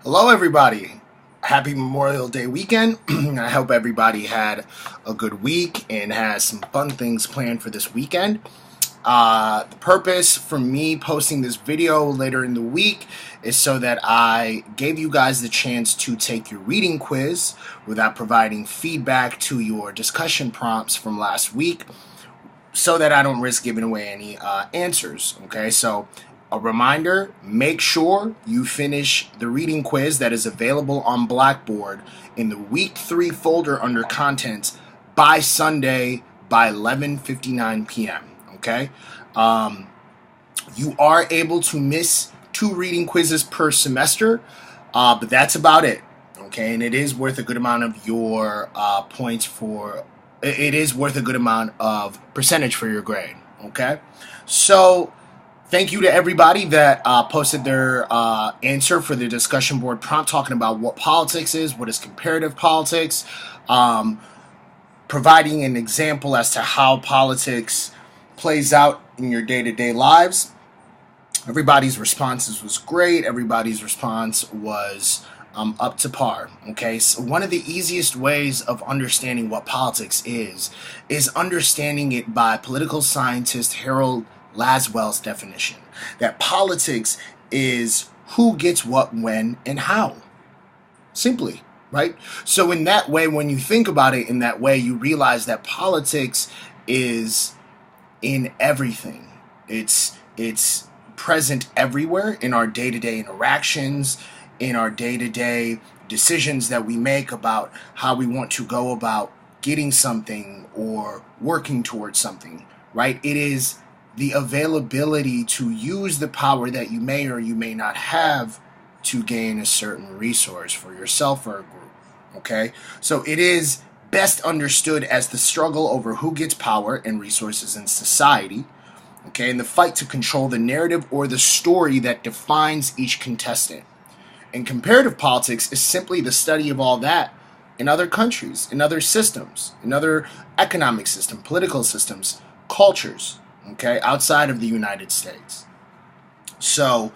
Hello, everybody. Happy Memorial Day weekend. I hope everybody had a good week and has some fun things planned for this weekend. The purpose for me posting this video later in the week is so that I gave you guys the chance to take your reading quiz without providing feedback to your discussion prompts from last week, so that I don't risk giving away any answers. Okay, so a reminder, make sure you finish the reading quiz that is available on Blackboard in the week 3 folder under contents by Sunday by 11:59 p.m. Okay, you are able to miss 2 reading quizzes per semester, but that's about it. Okay, and it is worth a good amount of your points for. It is worth a good amount of percentage for your grade. Okay, so thank you to everybody that posted their answer for the discussion board prompt talking about what politics is, what is comparative politics, providing an example as to how politics plays out in your day-to-day lives. Everybody's responses was great. Everybody's response was up to par. Okay, so one of the easiest ways of understanding what politics is understanding it by political scientist Harold Laswell's definition, that politics is who gets what, when, and how. Simply, right? So in that way, when you think about it in that way, you realize that politics is in everything. It's present everywhere in our day-to-day interactions, in our day-to-day decisions that we make about how we want to go about getting something or working towards something, right? It is the availability to use the power that you may or you may not have to gain a certain resource for yourself or a group, okay? So it is best understood as the struggle over who gets power and resources in society, okay, and the fight to control the narrative or the story that defines each contestant. And comparative politics is simply the study of all that in other countries, in other systems, in other economic systems, political systems, cultures, okay, outside of the United States. So,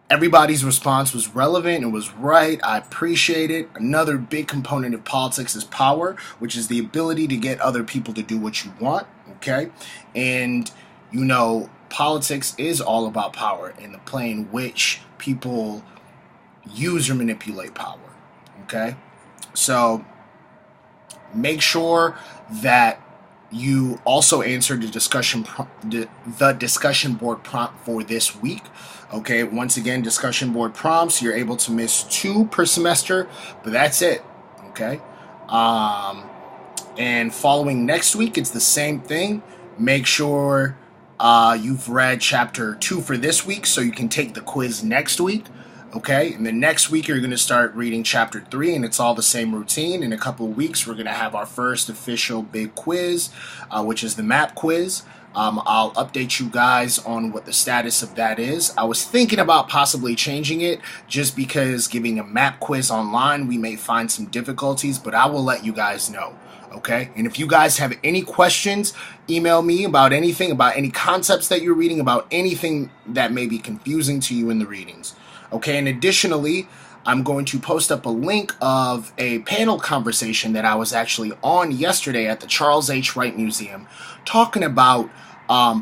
everybody's response was relevant and was right. I appreciate it. Another big component of politics is power, which is the ability to get other people to do what you want, okay? And, politics is all about power and the play in which people use or manipulate power, okay? So make sure that you also answer the discussion board prompt for this week. Okay, once again, discussion board prompts, you're able to miss 2 per semester, but that's it. Okay, and following next week, it's the same thing. Make sure you've read chapter 2 for this week so you can take the quiz next week. Okay, and then next week you're going to start reading chapter 3, and it's all the same routine. In a couple of weeks, we're going to have our first official big quiz, which is the map quiz. I'll update you guys on what the status of that is. I was thinking about possibly changing it just because giving a map quiz online, we may find some difficulties, but I will let you guys know. Okay, and if you guys have any questions, email me about anything, about any concepts that you're reading, about anything that may be confusing to you in the readings. Okay, and additionally, I'm going to post up a link of a panel conversation that I was actually on yesterday at the Charles H. Wright Museum, talking about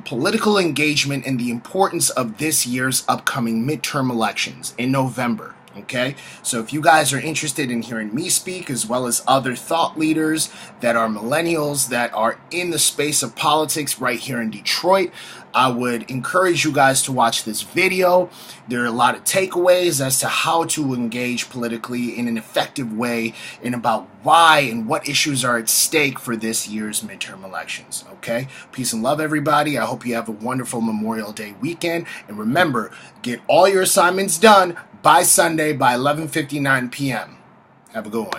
political engagement and the importance of this year's upcoming midterm elections in November. Okay, so if you guys are interested in hearing me speak, as well as other thought leaders that are millennials that are in the space of politics right here in Detroit, I would encourage you guys to watch this video. There are a lot of takeaways as to how to engage politically in an effective way and about why and what issues are at stake for this year's midterm elections. Okay, peace and love, everybody. I hope you have a wonderful Memorial Day weekend. And remember, get all your assignments done by Sunday by 11:59 p.m. Have a good one.